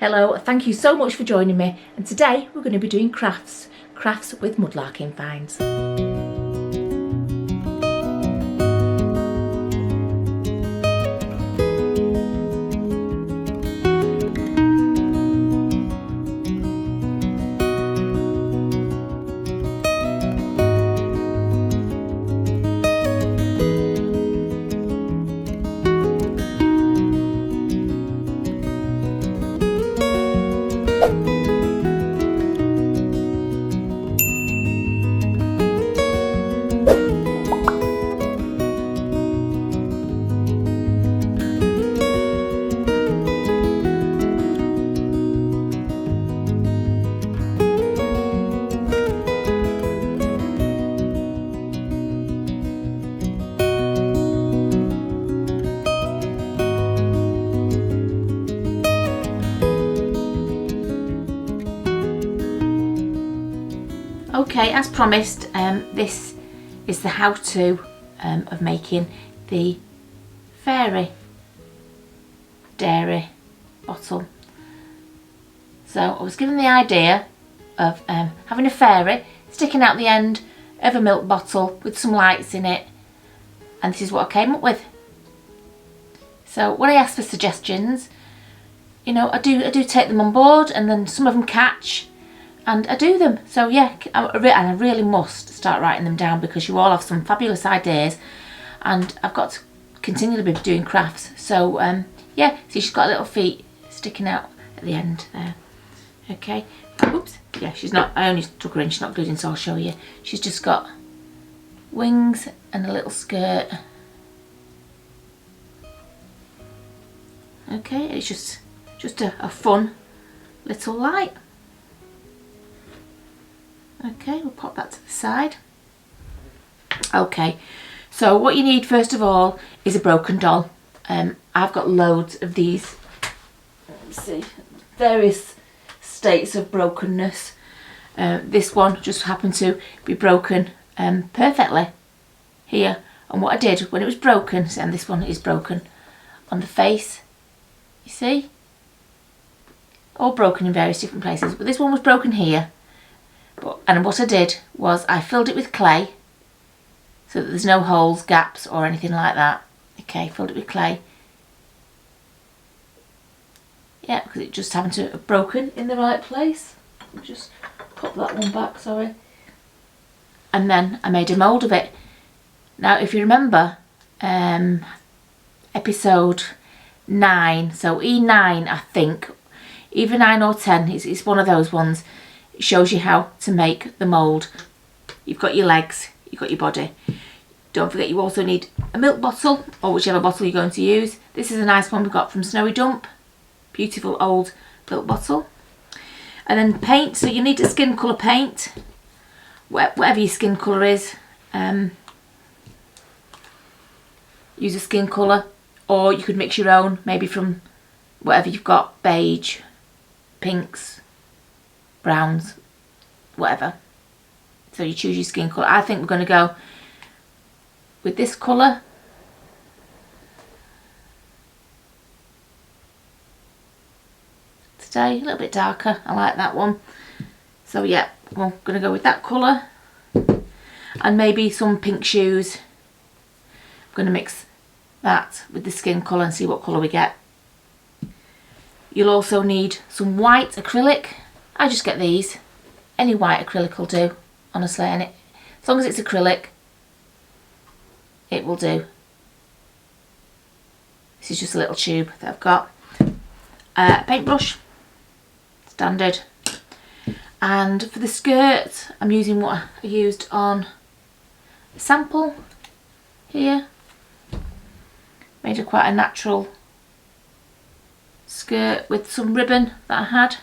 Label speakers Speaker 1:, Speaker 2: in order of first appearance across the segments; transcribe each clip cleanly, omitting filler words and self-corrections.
Speaker 1: Hello, thank you so much for joining me, and today we're going to be doing crafts with mudlarking finds. Okay, as promised, this is the how-to of making the fairy dairy bottle. So I was given the idea of having a fairy sticking out the end of a milk bottle with some lights in it, and this is what I came up with. So when I ask for suggestions, you know, I do take them on board, and then some of them catch and I do them. So yeah, and I really must start writing them down because you all have some fabulous ideas, and I've got to continually be doing crafts. So yeah, see, she's got little feet sticking out at the end there. Okay, oops, yeah, she's not, I only took her in, she's not glued in, so I'll show you. She's just got wings and a little skirt. Okay, it's just a fun little light. Okay, we'll pop that to the side. Okay, so what you need first of all is a broken doll. I've got loads of these. Let's see, various states of brokenness. This one just happened to be broken perfectly here. And what I did when it was broken, and this one is broken on the face, you see? All broken in various different places, but this one was broken here. And what I did was I filled it with clay so that there's no holes, gaps or anything like that. Okay, filled it with clay. Yeah, because it just happened to have broken in the right place. I'll just pop that one back, sorry. And then I made a mould of it. Now if you remember episode 9, so E9 I think, either 9 or 10, it's one of those ones. It shows you how to make the mould. You've got your legs, you've got your body. Don't forget you also need a milk bottle, or whichever bottle you're going to use. This is a nice one we got from Snowy Dump. Beautiful old milk bottle. And then paint, so you need a skin colour paint. Whatever your skin colour is. Use a skin colour, or you could mix your own, maybe from whatever you've got, beige, pinks, browns, whatever. So you choose your skin colour. I think we're going to go with this colour. Today, a little bit darker. I like that one. So yeah, we're going to go with that colour. And maybe some pink shoes. I'm going to mix that with the skin colour and see what colour we get. You'll also need some white acrylic. I just get these. Any white acrylic will do, honestly, and as long as it's acrylic, it will do. This is just a little tube that I've got. A paintbrush, standard. And for the skirt, I'm using what I used on a sample here. Made a quite a natural skirt with some ribbon that I had.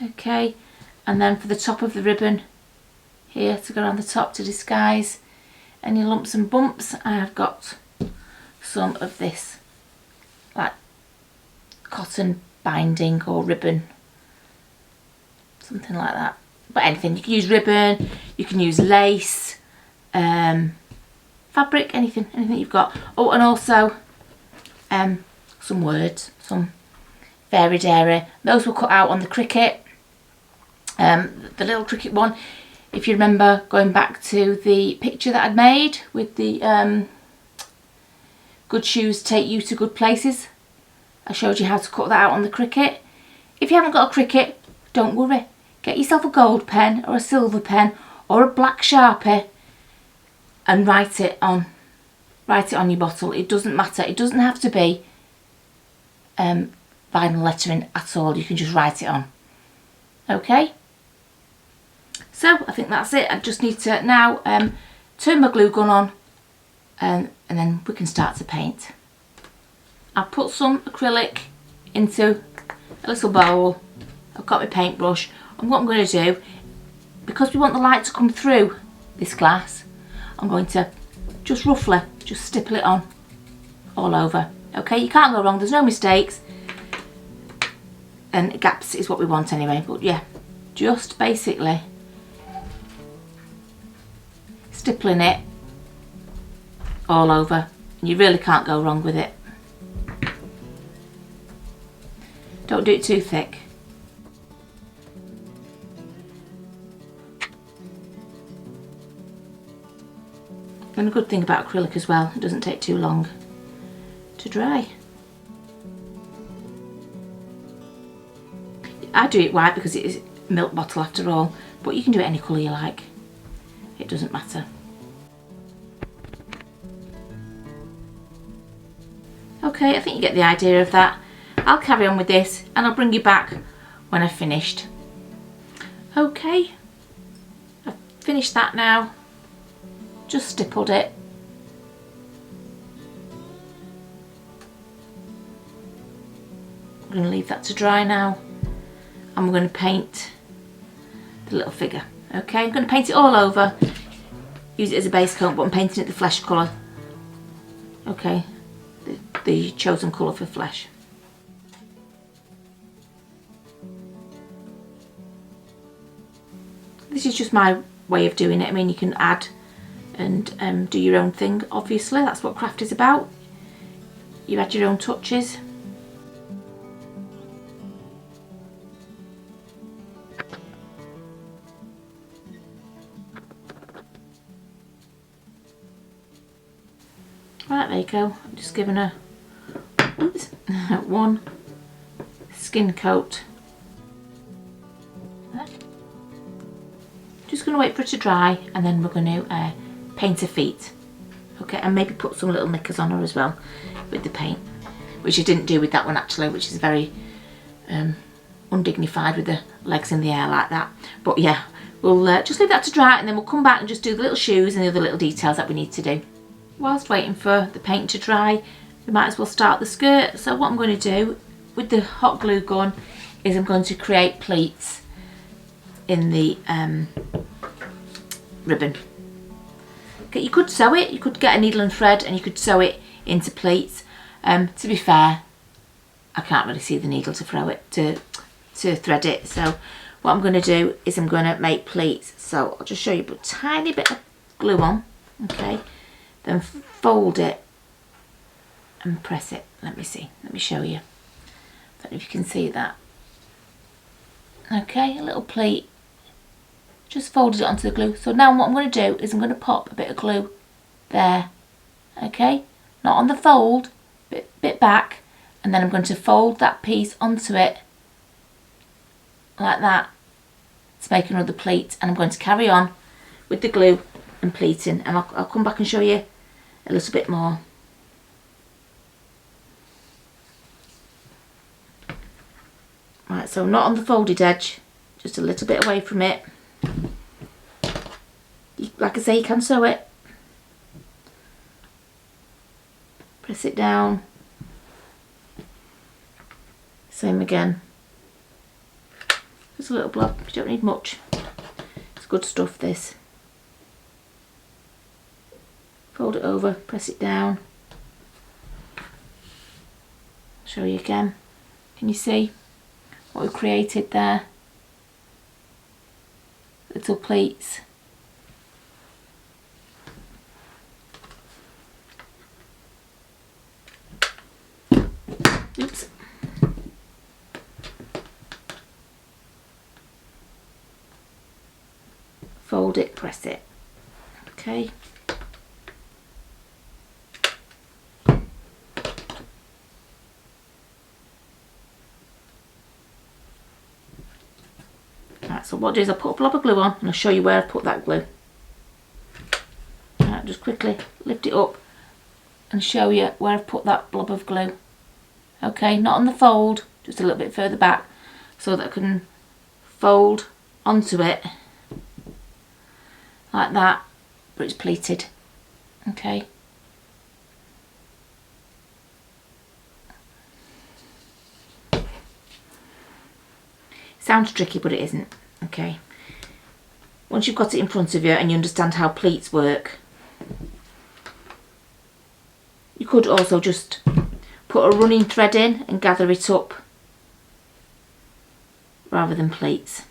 Speaker 1: Okay, and then for the top of the ribbon here to go around the top to disguise any lumps and bumps, I have got some of this like cotton binding or ribbon, something like that. But anything, you can use ribbon, you can use lace, fabric, anything you've got. Oh, and also some words, some fairy dairy. Those were cut out on the cricket, the little cricket one. If you remember going back to the picture that I'd made with the good shoes take you to good places, I showed you how to cut that out on the cricket. If you haven't got a cricket, don't worry. Get yourself a gold pen or a silver pen or a black Sharpie and write it on your bottle. It doesn't matter. It doesn't have to be vinyl lettering at all. You can just write it on. Okay? So I think that's it. I just need to now turn my glue gun on and then we can start to paint. I've put some acrylic into a little bowl. I've got my paintbrush, and what I'm going to do, because we want the light to come through this glass, I'm going to just roughly just stipple it on all over. Okay, you can't go wrong, there's no mistakes, and gaps is what we want anyway, but yeah, just basically stippling it all over, and you really can't go wrong with it. Don't do it too thick. And a good thing about acrylic as well, it doesn't take too long to dry. I do it white because it is a milk bottle after all, but you can do it any colour you like. It doesn't matter. Okay, I think you get the idea of that. I'll carry on with this and I'll bring you back when I've finished. Okay, I've finished that now. Just stippled it. I'm going to leave that to dry now. I'm going to paint the little figure. Okay, I'm going to paint it all over. Use it as a base coat, but I'm painting it the flesh colour. Okay, the chosen colour for flesh. This is just my way of doing it. I mean, you can add and do your own thing, obviously. That's what craft is about. You add your own touches. Right, there you go. I'm just giving her one skin coat. Just going to wait for it to dry, and then we're going to paint her feet. Okay, and maybe put some little knickers on her as well with the paint, which I didn't do with that one actually, which is very undignified with the legs in the air like that. But yeah, we'll just leave that to dry, and then we'll come back and just do the little shoes and the other little details that we need to do. Whilst waiting for the paint to dry, we might as well start the skirt. So what I'm going to do with the hot glue gun is I'm going to create pleats in the ribbon. Okay, you could sew it, you could get a needle and thread and you could sew it into pleats. To be fair, I can't really see the needle to throw it, to thread it. So what I'm going to do is I'm going to make pleats. So I'll just show you, put a tiny bit of glue on, okay, then fold it and press it. Let me see, let me show you. I don't know if you can see that. Okay, a little pleat. Just folded it onto the glue. So now what I'm going to do is I'm going to pop a bit of glue there. Okay, not on the fold, bit back, and then I'm going to fold that piece onto it like that to make another pleat, and I'm going to carry on with the glue and pleating, and I'll come back and show you a little bit more. Right, so not on the folded edge, just a little bit away from it. Like I say, you can sew it. Press it down. Same again. Just a little blob, you don't need much. It's good stuff, this. Fold it over, press it down. Show you again. Can you see what we've created there? Little pleats. fold it, press it. Okay. Right, so what I'll do is I'll put a blob of glue on and I'll show you where I've put that glue. Right, just quickly lift it up and show you where I've put that blob of glue. Okay, not on the fold, just a little bit further back so that I can fold onto it like that, but it's pleated. Okay. Sounds tricky, but it isn't. Okay. Once you've got it in front of you and you understand how pleats work, you could also just put a running thread in and gather it up rather than pleats.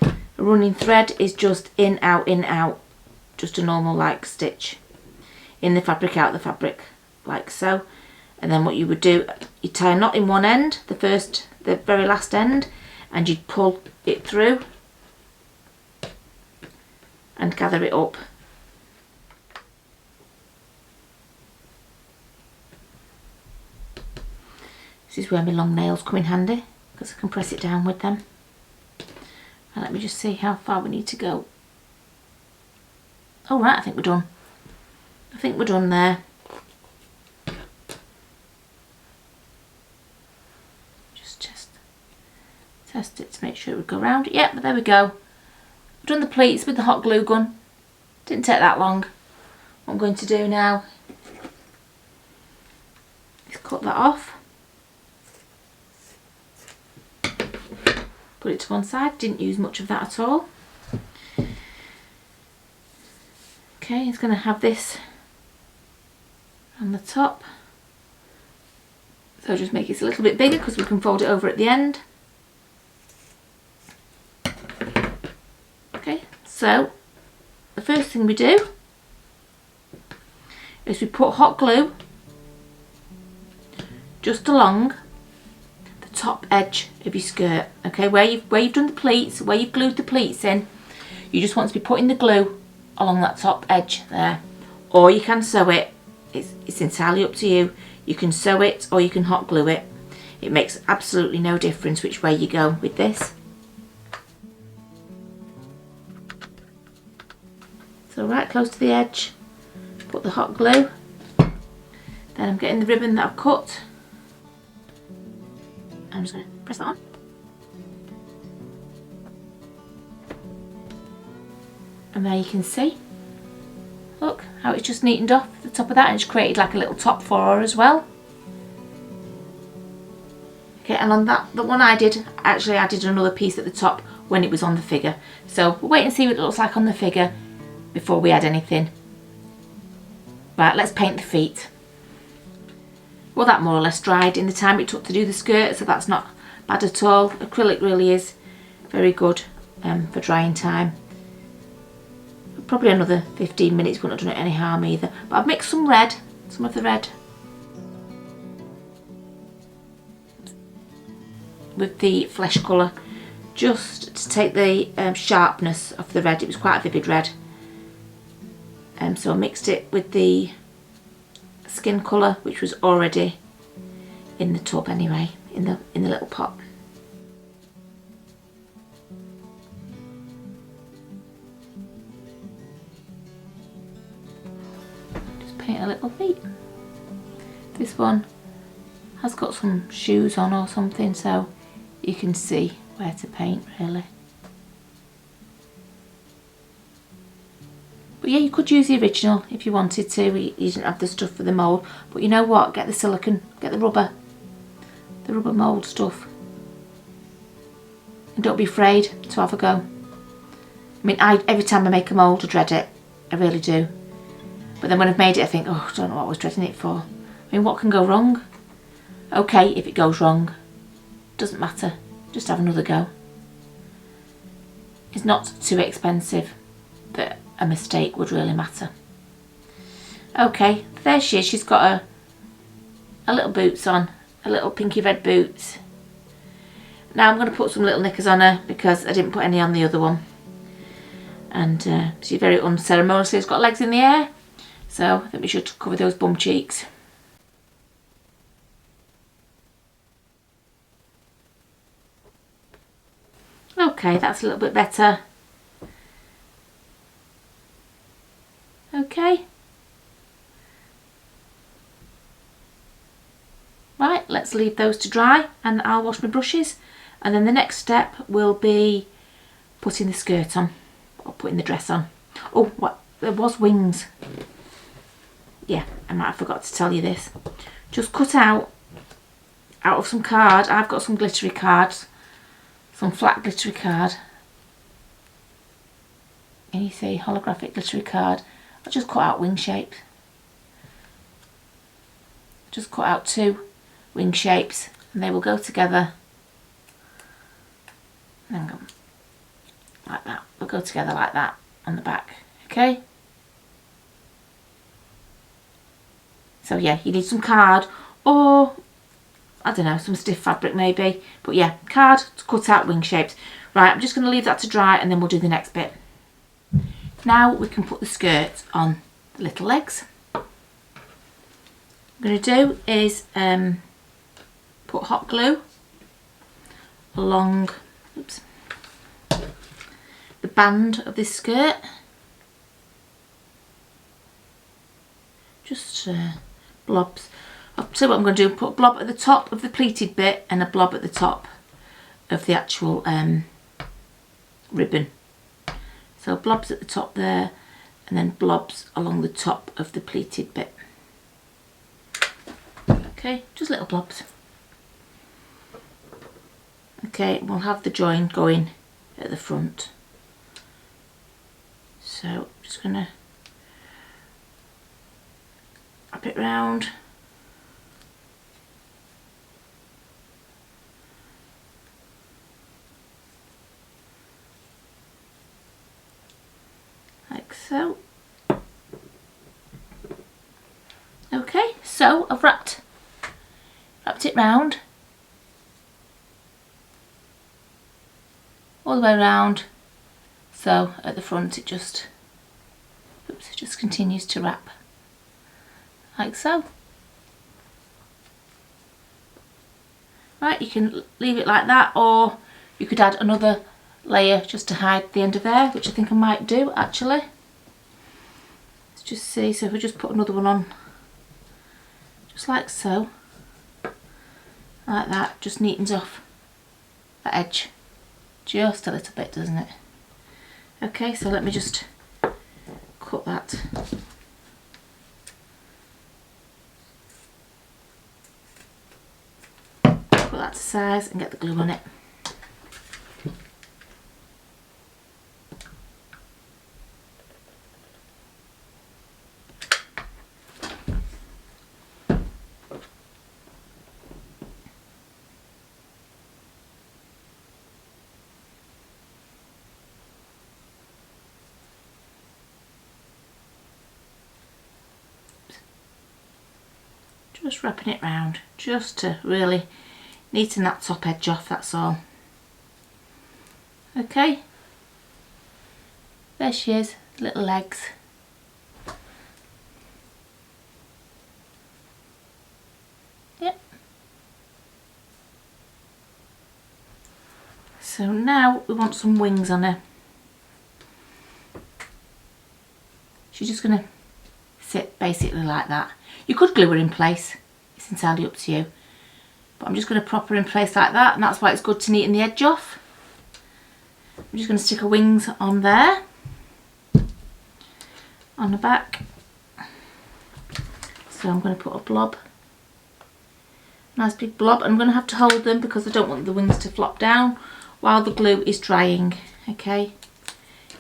Speaker 1: A running thread is just in, out, just a normal like stitch. In the fabric, out the fabric, like so. And then what you would do, you tie a knot in one end, the very last end, and you'd pull it through and gather it up. This is where my long nails come in handy, because I can press it down with them. And let me just see how far we need to go. All right, I think we're done. I think we're done there. Test it to make sure it would go round. Yep, but there we go. I've done the pleats with the hot glue gun. Didn't take that long. What I'm going to do now is cut that off. Put it to one side. Didn't use much of that at all. Okay, it's going to have this on the top. So just make it a little bit bigger because we can fold it over at the end. So the first thing we do is we put hot glue just along the top edge of your skirt. Okay, where you've done the pleats, where you've glued the pleats in, you just want to be putting the glue along that top edge there. Or you can sew it. It's entirely up to you. You can sew it or you can hot glue it. It makes absolutely no difference which way you go with this. So right close to the edge, put the hot glue, then I'm getting the ribbon that I've cut, I'm just going to press that on. And there you can see, look how it's just neatened off the top of that and it's created like a little top for her as well. Okay, and on that, the one I did, actually I did another piece at the top when it was on the figure. So we'll wait and see what it looks like on the figure before we add anything. Right, let's paint the feet. Well, that more or less dried in the time it took to do the skirt, so that's not bad at all. Acrylic really is very good for drying time. Probably another 15 minutes wouldn't have done it any harm either. But I've mixed some red, some of the red with the flesh colour, just to take the sharpness of the red. It was quite a vivid red. So I mixed it with the skin colour, which was already in the tub anyway, in the little pot. Just paint a little feet. This one has got some shoes on or something, so you can see where to paint really. But yeah, you could use the original if you wanted to. You didn't have the stuff for the mould. But you know what? Get the silicone, get the rubber mould stuff. And don't be afraid to have a go. I mean, every time I make a mould, I dread it. I really do. But then when I've made it, I think, oh, I don't know what I was dreading it for. I mean, what can go wrong? Okay, if it goes wrong, doesn't matter. Just have another go. It's not too expensive that a mistake would really matter. Okay, there she is. She's got a little boots on, a little pinky red boots. Now I'm going to put some little knickers on her because I didn't put any on the other one. And she's very unceremoniously, it's got legs in the air. So I think we should cover those bum cheeks. Okay, that's a little bit better. Okay. Right, let's leave those to dry and I'll wash my brushes. And then the next step will be putting the skirt on, or putting the dress on. Oh, what? There was wings. Yeah, I might have forgot to tell you this. Just cut out of some card. I've got some glittery cards, some flat glittery card. And you see holographic glittery card. I'll just cut out wing shapes. Just cut out 2 wing shapes and they will go together. Hang on. Like that. They'll go together like that on the back. Okay? So yeah, you need some card or, I don't know, some stiff fabric maybe. But yeah, card to cut out wing shapes. Right, I'm just going to leave that to dry and then we'll do the next bit. Now we can put the skirt on the little legs. What I'm going to do is put hot glue along the band of this skirt. Just blobs. I'll tell you what I'm going to do, put a blob at the top of the pleated bit and a blob at the top of the actual ribbon. So blobs at the top there and then blobs along the top of the pleated bit. Okay, just little blobs. Okay, we'll have the join going at the front. So I'm just going to wrap it round. Like so. Okay, so I've wrapped it round all the way around. So at the front it just continues to wrap like so. Right, you can leave it like that, or you could add another layer just to hide the end of there, which I think I might do actually. Let's just see. So if we just put another one on just like so, like that, just neatens off the edge just a little bit, doesn't it? Okay, so let me just cut that. Put that to size and get the glue on it. Just wrapping it round, just to really neaten that top edge off, that's all. Okay, there she is, little legs. Yep. So now we want some wings on her. She's just going to sit basically like that. You could glue her in place, it's entirely up to you. But I'm just going to prop her in place like that, and that's why it's good to neaten the edge off. I'm just going to stick her wings on there, on the back. So I'm going to put a blob, nice big blob. I'm going to have to hold them because I don't want the wings to flop down while the glue is drying. Okay,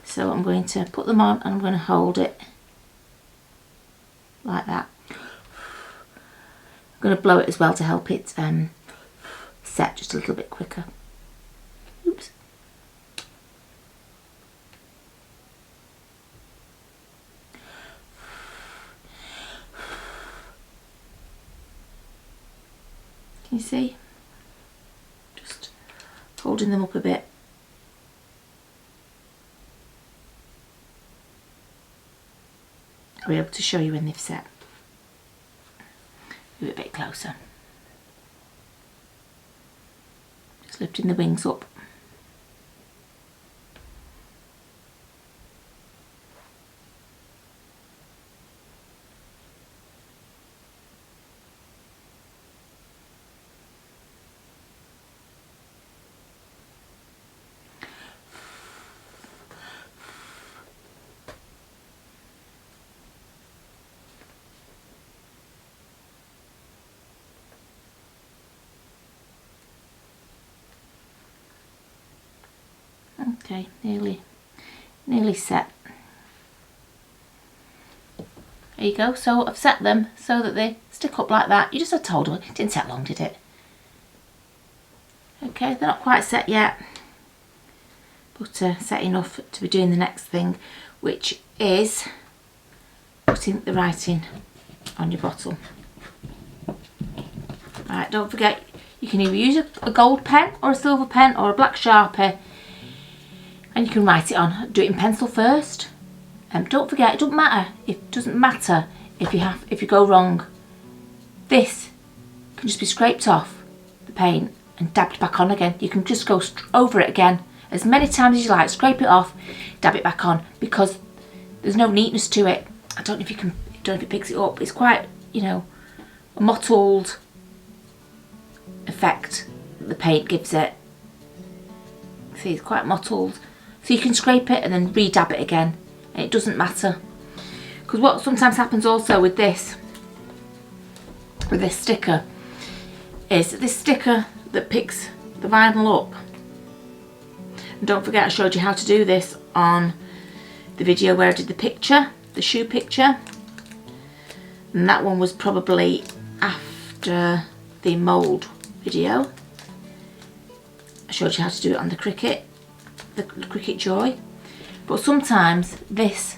Speaker 1: so I'm going to put them on and I'm going to hold it like that. I'm going to blow it as well to help it set just a little bit quicker. Oops. Can you see? Just folding them up a bit. I'll be able to show you when they've set. Move it a bit closer. Just lifting the wings up. Okay, nearly set. There you go. So I've set them so that they stick up like that. You just had to hold them. It didn't set long, did it? Okay, they're not quite set yet, but set enough to be doing the next thing, which is putting the writing on your bottle. Right, don't forget, you can either use a gold pen or a silver pen or a black Sharpie, and you can write it on. Do it in pencil first. Don't forget, it doesn't matter if you go wrong. This can just be scraped off the paint and dabbed back on again. You can just go over it again as many times as you like, scrape it off, dab it back on, because there's no neatness to it. I don't know if it picks it up. It's quite, you know, a mottled effect that the paint gives it. See, it's quite mottled. So you can scrape it and then re-dab it again, and it doesn't matter. Because what sometimes happens also with this sticker is this sticker that picks the vinyl up. And don't forget, I showed you how to do this on the video where I did the picture, the shoe picture. And that one was probably after the mould video. I showed you how to do it on the Cricut Joy. But sometimes this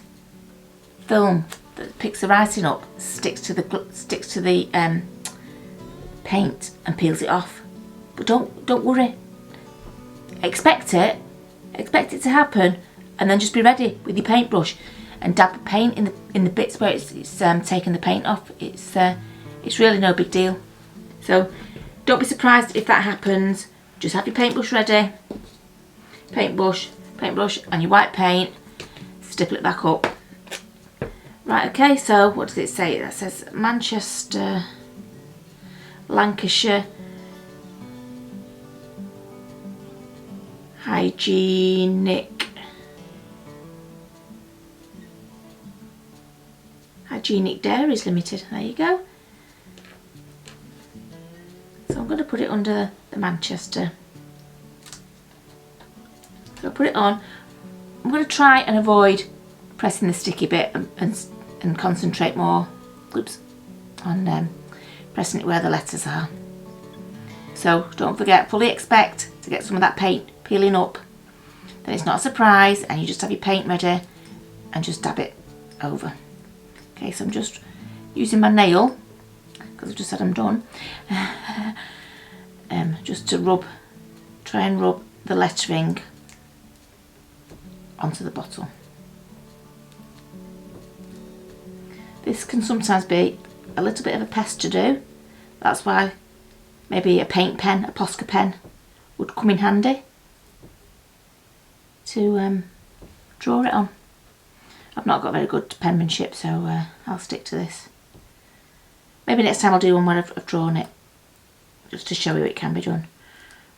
Speaker 1: film that picks the writing up sticks to the paint and peels it off. But don't worry. Expect it to happen, and then just be ready with your paintbrush and dab the paint in the bits where it's taking the paint off. It's really no big deal. So don't be surprised if that happens. Just have your paintbrush ready. Paintbrush and your white paint. Stipple it back up. Right, okay, so what does it say? That says Manchester, Lancashire Hygienic Dairies Limited. There you go. So I'm going to put it under the Manchester. So I'll put it on. I'm going to try and avoid pressing the sticky bit and concentrate more on pressing it where the letters are. So don't forget, fully expect to get some of that paint peeling up. Then it's not a surprise, and you just have your paint ready and just dab it over. Okay, so I'm just using my nail, because I've just said I'm done, just to try and rub the lettering onto the bottle. This can sometimes be a little bit of a pest to do. That's why maybe a paint pen, a Posca pen, would come in handy to draw it on. I've not got very good penmanship, so I'll stick to this. Maybe next time I'll do one where I've drawn it, just to show you it can be done.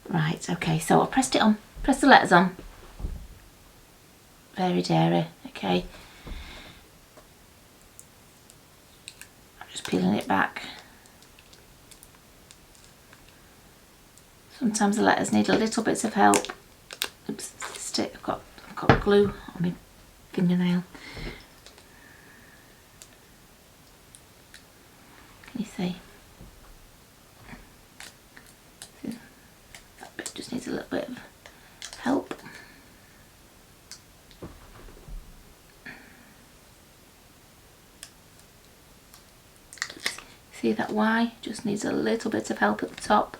Speaker 1: Right, okay, so I've pressed it on, pressed the letters on. Very dairy, okay. I'm just peeling it back. Sometimes the letters need a little bit of help. Oops, stick. I've got glue on my fingernail. Can you see? That bit just needs a little bit of help. See that Y just needs a little bit of help at the top.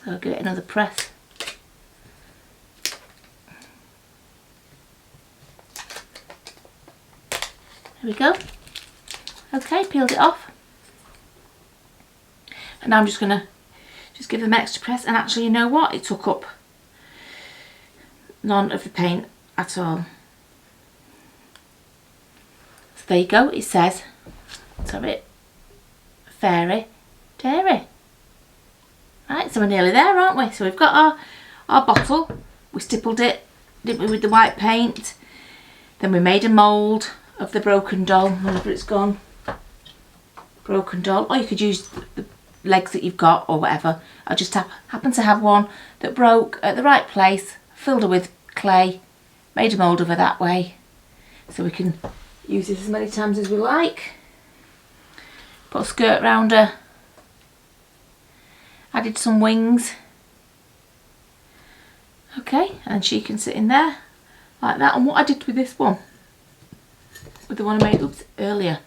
Speaker 1: So So I'll give it another press. There we go. Okay, peeled it off. And now I'm just gonna give them an extra press, and actually, you know what? It took up none of the paint at all. So there you go. It says, let's have it, Fairy Dairy. Right, so we're nearly there, aren't we? So we've got our bottle. We stippled it, didn't we, with the white paint. Then we made a mould of the broken doll, wherever it's gone. Broken doll, or you could use the legs that you've got or whatever. I just happened to have one that broke at the right place, filled her with clay, made a mould of her that way, so we can use this as many times as we like. Put a skirt round her, added some wings. Okay, and she can sit in there like that. And what I did with this one, with the one I made earlier,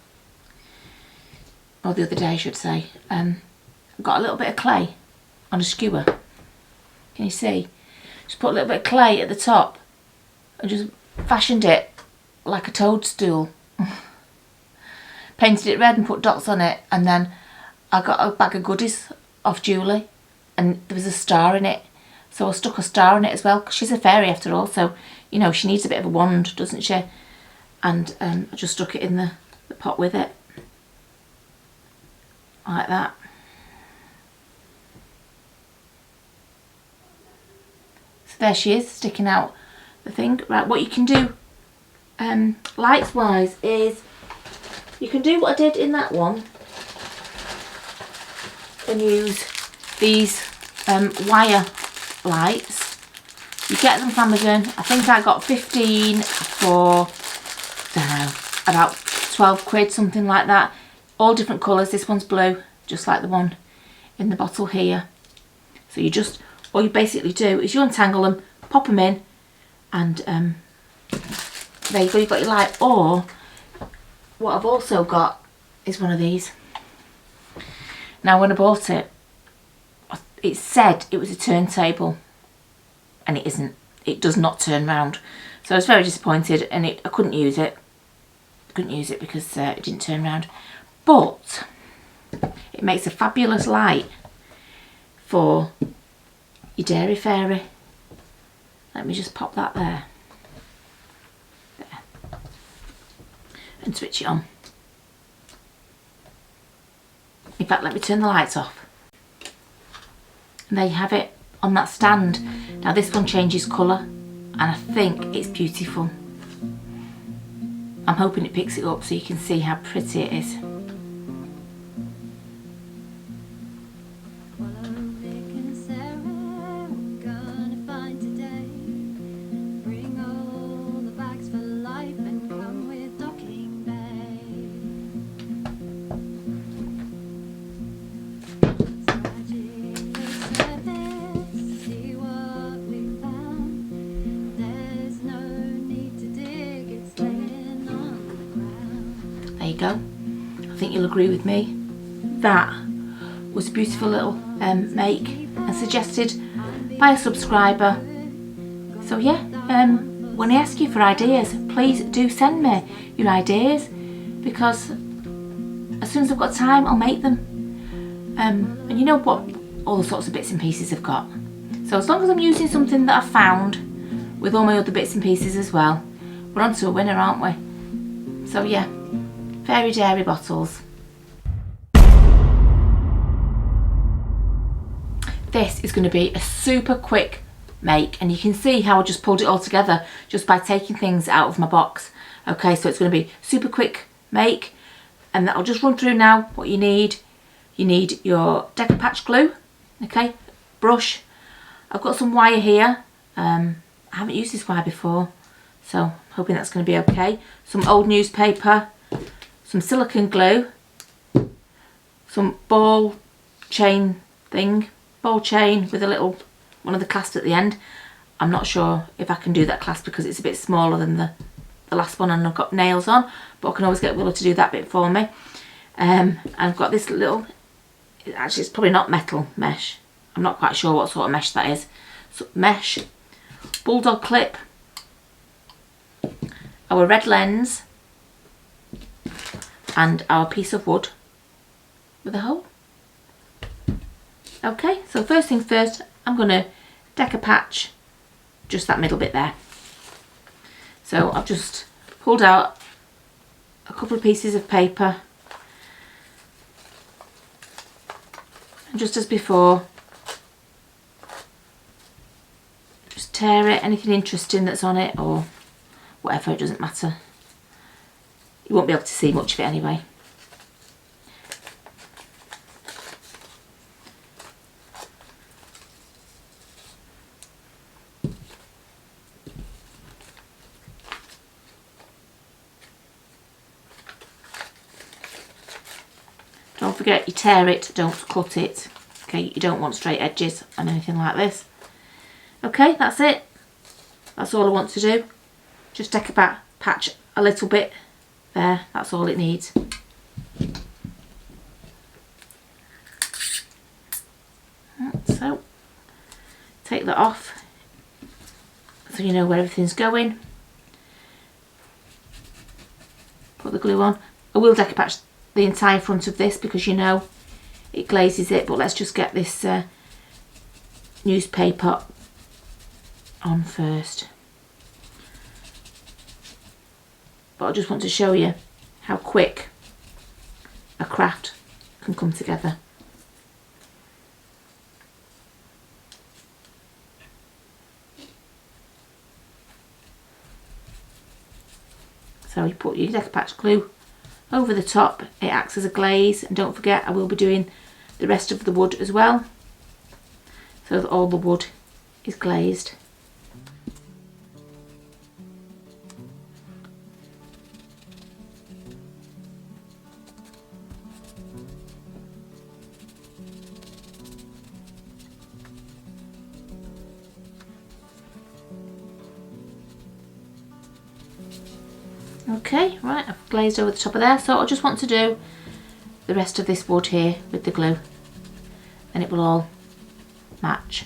Speaker 1: or the other day I should say, I got a little bit of clay on a skewer. Can you see? Just put a little bit of clay at the top and just fashioned it like a toadstool. Painted it red and put dots on it, and then I got a bag of goodies off Julie and there was a star in it, so I stuck a star in it as well, because she's a fairy after all, so you know she needs a bit of a wand, doesn't she? And I just stuck it in the pot with it like that. So there she is, sticking out the thing. Right, what you can do lights wise is you can do what I did in that one and use these wire lights. You get them from Amazon. I think I got 15 for, I don't know, about 12 quid, something like that. All different colours. This one's blue, just like the one in the bottle here. So you just, all you basically do is you untangle them, pop them in, and there you go, you've got your light. Or what I've also got is one of these. Now when I bought it, it said it was a turntable, and it isn't. It does not turn round. So I was very disappointed, and I couldn't use it. Couldn't use it because it didn't turn round. But it makes a fabulous light for your dairy fairy. Let me just pop that there. There. And switch it on. In fact, let me turn the lights off. And there you have it on that stand. Now this one changes colour, and I think it's beautiful. I'm hoping it picks it up so you can see how pretty it is. Go. I think you'll agree with me. That was a beautiful little make, and suggested by a subscriber. So yeah, when I ask you for ideas, please do send me your ideas, because as soon as I've got time I'll make them. And you know what all the sorts of bits and pieces I've got. So as long as I'm using something that I've found with all my other bits and pieces as well, we're on to a winner, aren't we? So yeah, Fairy Dairy bottles. This is going to be a super quick make, and you can see how I just pulled it all together just by taking things out of my box. Okay, so it's going to be super quick make, and I'll just run through now what you need. You need your Deca Patch glue, okay, brush. I've got some wire here. I haven't used this wire before, so I'm hoping that's going to be okay. Some old newspaper, some silicone glue, some ball chain thing, ball chain with a little one of the clasps at the end. I'm not sure if I can do that clasp because it's a bit smaller than the last one, and I've got nails on, but I can always get Willow to do that bit for me. I've got this little, actually it's probably not metal mesh, I'm not quite sure what sort of mesh that is. So mesh, bulldog clip, our red lens, and our piece of wood with a hole. Okay, so first things first, I'm going to deck patch just that middle bit there. So I've just pulled out a couple of pieces of paper, and just as before, just tear it, anything interesting that's on it or whatever, it doesn't matter. You won't be able to see much of it anyway. Don't forget, you tear it, don't cut it. Okay, you don't want straight edges on anything like this. Okay, that's it. That's all I want to do. Just deck patch a little bit there, that's all it needs. So, take that off so you know where everything's going. Put the glue on. I will deck patch the entire front of this because you know it glazes it, but let's just get this newspaper on first. But I just want to show you how quick a craft can come together. So you put your deck patch glue over the top, it acts as a glaze, and don't forget I will be doing the rest of the wood as well, so that all the wood is glazed. Okay, right, I've glazed over the top of there, so I just want to do the rest of this wood here with the glue, and it will all match.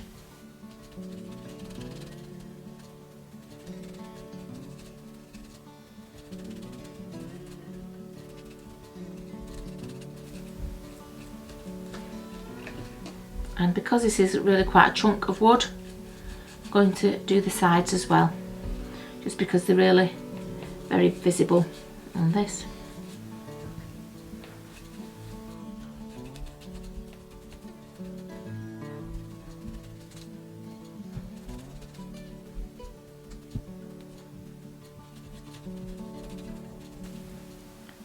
Speaker 1: And because this is really quite a chunk of wood, I'm going to do the sides as well, just because they're really very visible on this.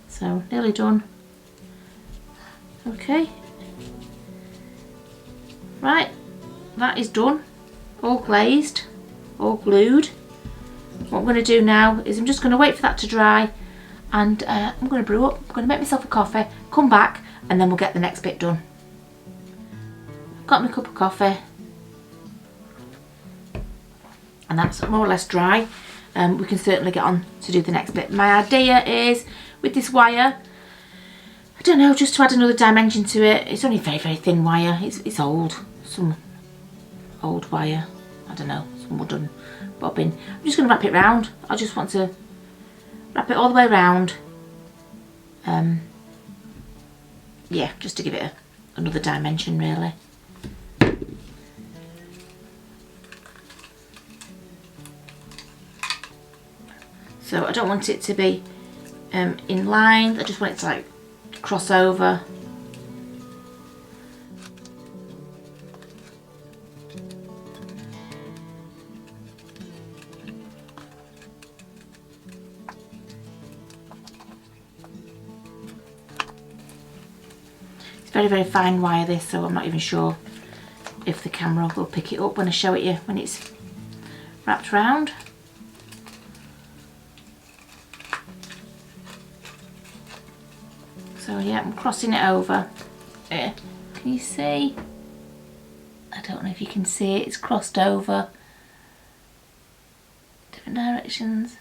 Speaker 1: So nearly done. Okay, right, that is done, all glazed, all glued. What I'm going to do now is I'm just going to wait for that to dry, and I'm going to brew up. I'm going to make myself a coffee, come back, and then we'll get the next bit done. I've got my cup of coffee, and that's more or less dry. We can certainly get on to do the next bit. My idea is, with this wire, I don't know, just to add another dimension to it. It's only very, very thin wire. It's old, some old wire. I don't know, some wooden bobbin. I'm just going to wrap it round. I just want to wrap it all the way round. Yeah, just to give it another dimension really. So I don't want it to be in line, I just want it to like cross over. Very, very fine wire this, so I'm not even sure if the camera will pick it up when I show it you when it's wrapped round. So yeah, I'm crossing it over. Can you see? I don't know if you can see it, it's crossed over. Different directions.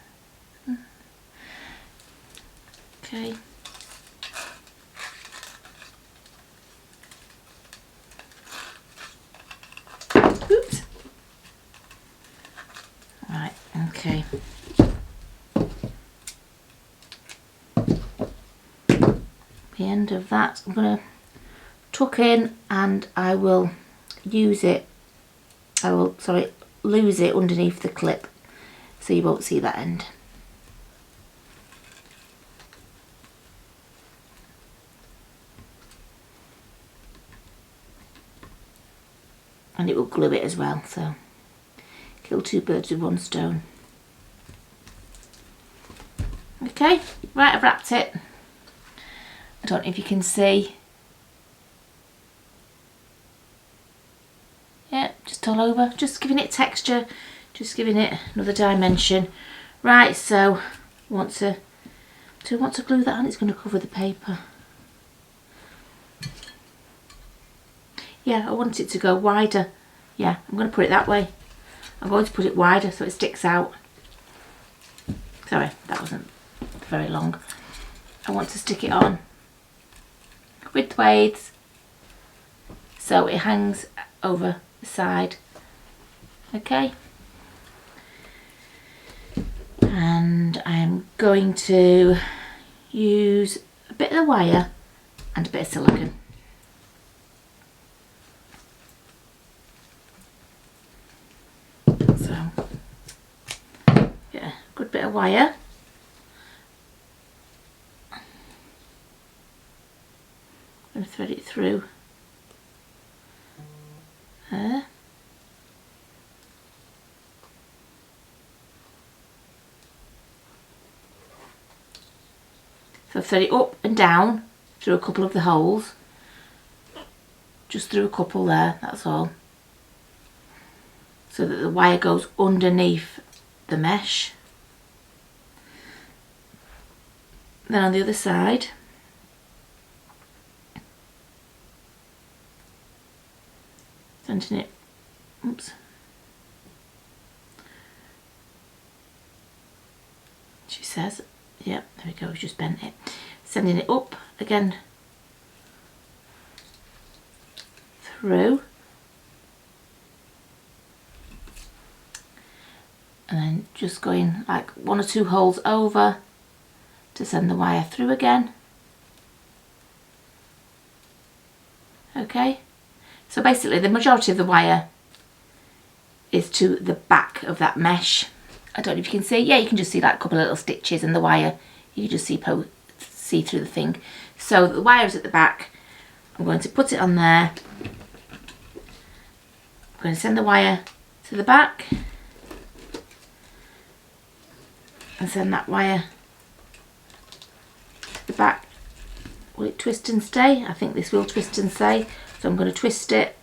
Speaker 1: Okay. end of that. I'm going to tuck in and I will lose it underneath the clip so you won't see that end. And it will glue it as well, so kill two birds with one stone. Okay, right, I've wrapped it. I don't know if you can see. Yeah, just all over, just giving it texture, just giving it another dimension. Right, so do I want to glue that on? It's going to cover the paper. Yeah, I want it to go wider. Yeah, I'm going to put it that way. I'm going to put it wider so it sticks out. Sorry, that wasn't very long. I want to stick it on widthways so it hangs over the side. Okay. And I am going to use a bit of the wire and a bit of silicone. Good bit of wire. I'm going to thread it through there. So thread it up and down through a couple of the holes. Just through a couple there, that's all. So that the wire goes underneath the mesh. Then on the other side, sending it, oops, she says, yep, there we go, we just bent it. Sending it up again through, and then just going like one or two holes over to send the wire through again. Okay, so basically the majority of the wire is to the back of that mesh. I don't know if you can see. Yeah, you can just see like a couple of little stitches in the wire. You can just see through the thing. So the wire is at the back. I'm going to put it on there. I'm going to send the wire to the back and send that wire to the back. Will it twist and stay? I think this will twist and stay. So I'm going to twist it.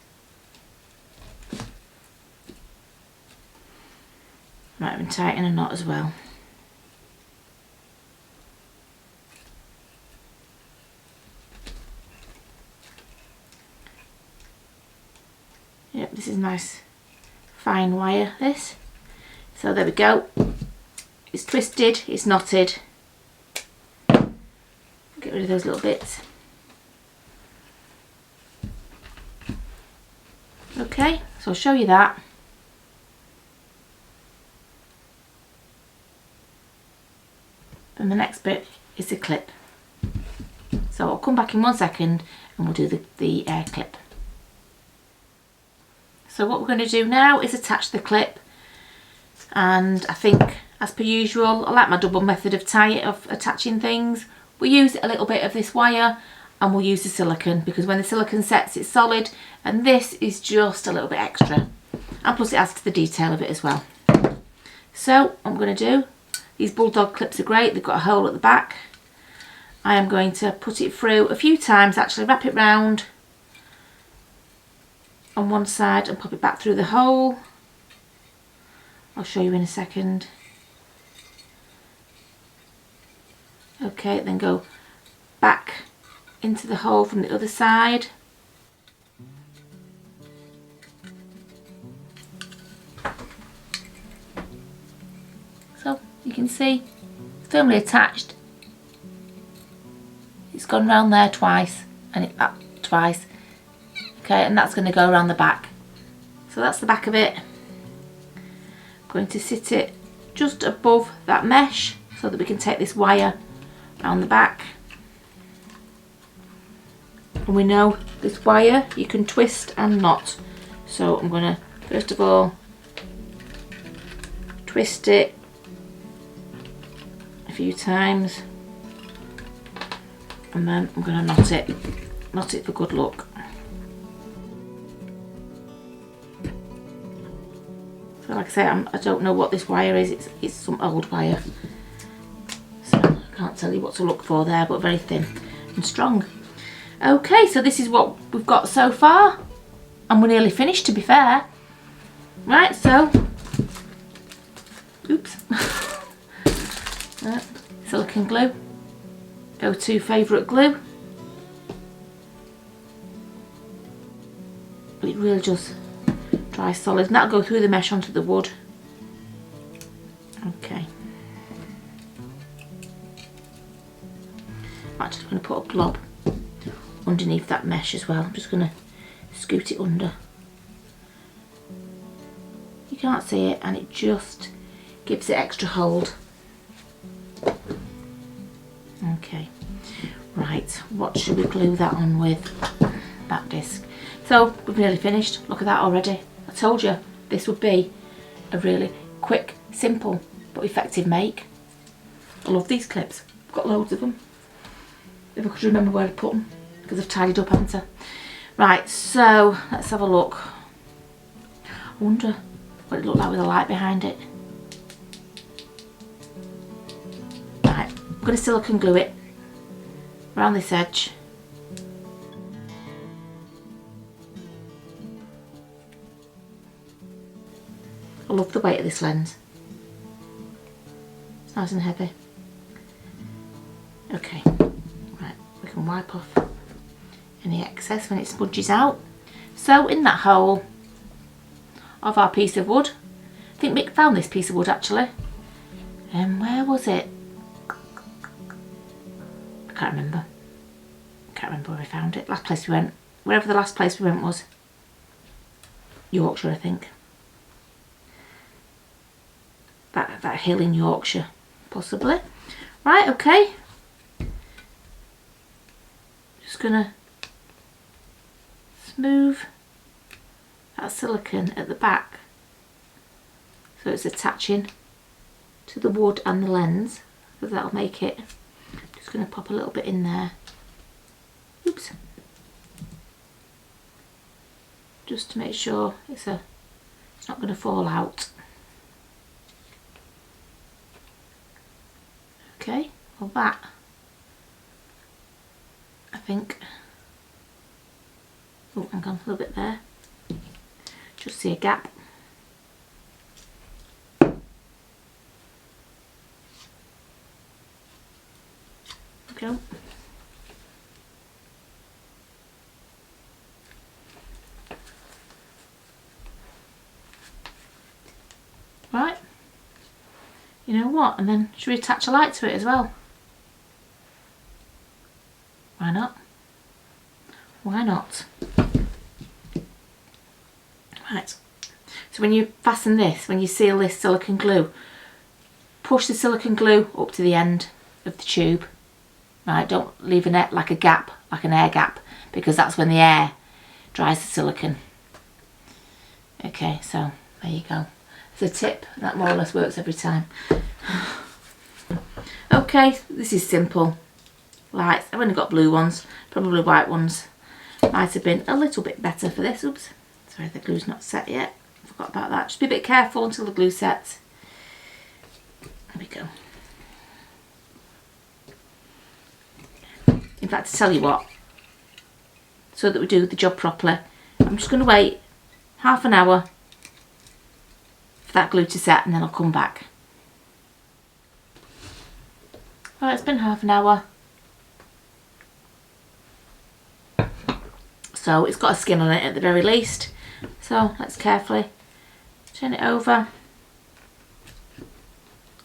Speaker 1: Might even tighten a knot as well. Yep, this is nice fine wire, this. So there we go. It's twisted, it's knotted. Get rid of those little bits. Okay, so I'll show you that. And the next bit is the clip. So I'll come back in 1 second and we'll do the clip. So what we're going to do now is attach the clip, and I think as per usual I like my double method of attaching things. We'll use a little bit of this wire and we'll use the silicone, because when the silicone sets it's solid, and this is just a little bit extra, and plus it adds to the detail of it as well. So what I'm going to do, these bulldog clips are great, they've got a hole at the back. I am going to put it through a few times, actually wrap it round on one side and pop it back through the hole. I'll show you in a second. Okay, then go back into the hole from the other side. So you can see it's firmly attached. It's gone round there twice and it back twice. Okay, and that's going to go around the back. So that's the back of it. I'm going to sit it just above that mesh so that we can take this wire around the back. And we know this wire you can twist and knot. So I'm going to first of all twist it a few times, and then I'm going to knot it for good luck. So like I say, I don't know what this wire is. It's some old wire, so I can't tell you what to look for there, but very thin and strong. Okay, so this is what we've got so far, and we're nearly finished, to be fair. Right, so oops. Silicone glue, go-to favourite glue. But it really does dry solid, and that'll go through the mesh onto the wood. Okay. I'm just going to put a blob underneath that mesh as well. I'm just going to scoot it under. You can't see it, and it just gives it extra hold. Okay, right, what should we glue that on with? That disc. So we've nearly finished. Look at that already. I told you this would be a really quick, simple but effective make. I love these clips. I've got loads of them. If I could remember where to put them, because I've tidied up, haven't I? Right, so let's have a look. I wonder what it looked like with the light behind it. Right, I'm going to silicone glue it around this edge. I love the weight of this lens. It's nice and heavy. Okay, right, we can wipe off any excess when it smudges out. So in that hole of our piece of wood, I think Mick found this piece of wood actually. And where was it? I can't remember. I can't remember where we found it. Last place we went, wherever the last place we went was. Yorkshire, I think. That hill in Yorkshire, possibly. Right, okay. Just gonna smooth that silicone at the back so it's attaching to the wood and the lens, because that'll make it. Just gonna pop a little bit in there. Oops. Just to make sure it's not gonna fall out. Okay, well that, I think, oh hang on, a little bit there, just see a gap. Go. Right. You know what? And then should we attach a light to it as well? Why not? Why not? Right. So when you fasten this, when you seal this silicone glue, push the silicone glue up to the end of the tube. Right, don't leave like a gap, like an air gap, because that's when the air dries the silicone. Okay, so there you go. It's a tip that more or less works every time. Okay, this is simple. Lights. I've only got blue ones, probably white ones. Might have been a little bit better for this. Oops, sorry, the glue's not set yet. Forgot about that. Just be a bit careful until the glue sets. There we go. In fact, to tell you what, so that we do the job properly, I'm just going to wait half an hour for that glue to set, and then I'll come back. Right, it's been half an hour. So it's got a skin on it at the very least. So let's carefully turn it over.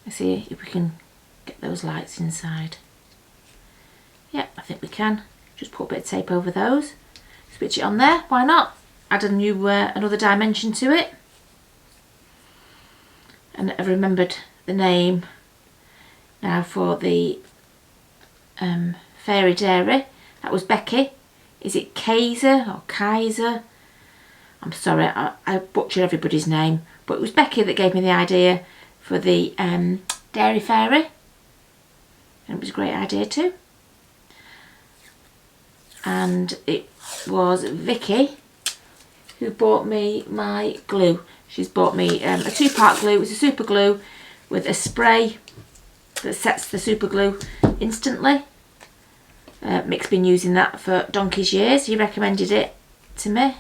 Speaker 1: Let's see if we can get those lights inside. Yeah, I think we can. Just put a bit of tape over those. Switch it on there, why not? Add a new, another dimension to it. And I've remembered the name now for the fairy dairy. That was Becky Is it Kaiser or Kaiser? I'm sorry, I butcher everybody's name. But it was Becky that gave me the idea for the Dairy Fairy. And it was a great idea too. And it was Vicky who bought me my glue. She's bought me a 2-part glue. It was a super glue with a spray that sets the super glue instantly. Mick's been using that for donkey's years. He recommended it to me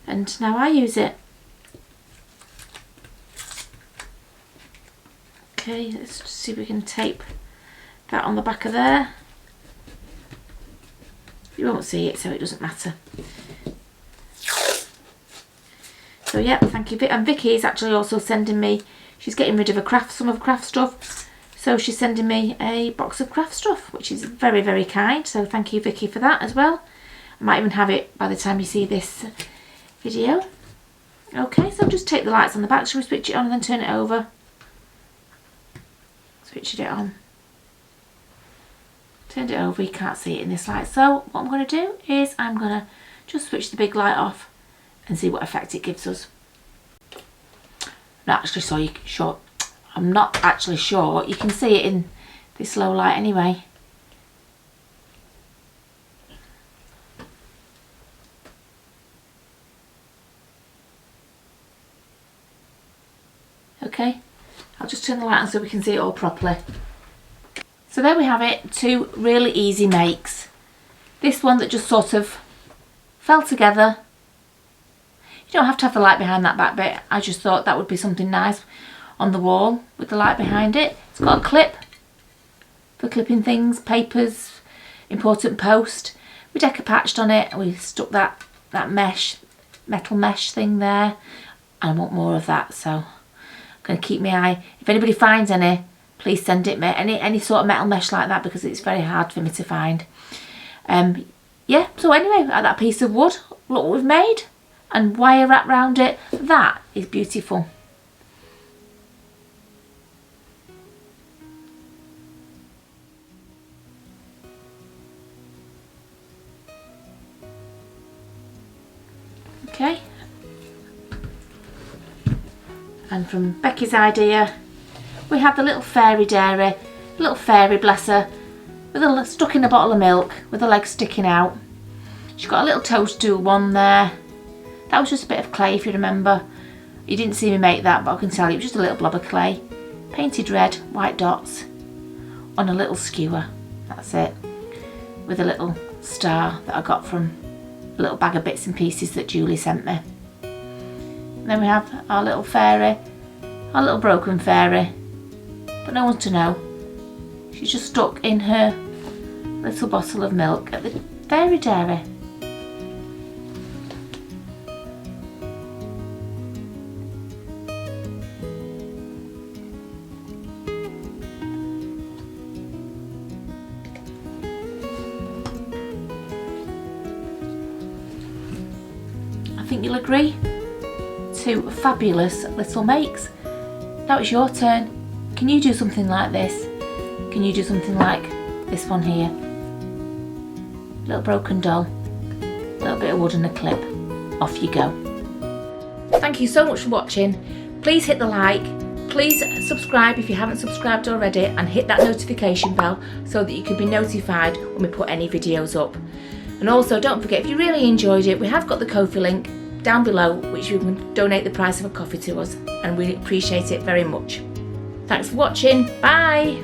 Speaker 1: and now I use it. Okay, let's just see if we can tape that on the back of there. You won't see it, so it doesn't matter. So yeah, thank you. And Vicky is actually also sending me, she's getting rid of some of her craft stuff. So she's sending me a box of craft stuff, which is very, very kind. So thank you, Vicky, for that as well. I might even have it by the time you see this video. Okay, so just take the lights on the back. Shall we switch it on and then turn it over? Switched it on. Turned it over, you can't see it in this light. So what I'm going to do is I'm going to just switch the big light off and see what effect it gives us. I'm not actually sure. You can see it in this low light anyway. Okay, I'll just turn the light on so we can see it all properly. So there we have it, 2 really easy makes. This one that just sort of fell together. You don't have to have the light behind that back bit. I just thought that would be something nice on the wall with the light behind it. It's got a clip for clipping things, papers, important post. We decopatched on it and we stuck that metal mesh thing there. And I want more of that, so I'm going to keep my eye. If anybody finds any, please send it me. Any sort of metal mesh like that, because it's very hard for me to find. Yeah, so anyway, that piece of wood, look what we've made. And wire wrapped round it. That is beautiful. Okay. And from Becky's idea, we have the little fairy dairy, little fairy, bless her, with stuck in a bottle of milk with her legs sticking out. She's got a little toadstool one there. That was just a bit of clay, if you remember. You didn't see me make that, but I can tell you, it was just a little blob of clay. Painted red, white dots on a little skewer. That's it. With a little star that I got from a little bag of bits and pieces that Julie sent me. And then we have our little fairy, our little broken fairy. But no one to know. She's just stuck in her little bottle of milk at the fairy dairy. I think you'll agree. 2 fabulous little makes. Now it's your turn. Can you do something like this? Can you do something like this one here? Little broken doll, little bit of wood and a clip. Off you go. Thank you so much for watching. Please hit the like. Please subscribe if you haven't subscribed already, and hit that notification bell so that you can be notified when we put any videos up. And also don't forget, if you really enjoyed it, we have got the Ko-fi link down below, which you can donate the price of a coffee to us, and we appreciate it very much. Thanks for watching. Bye.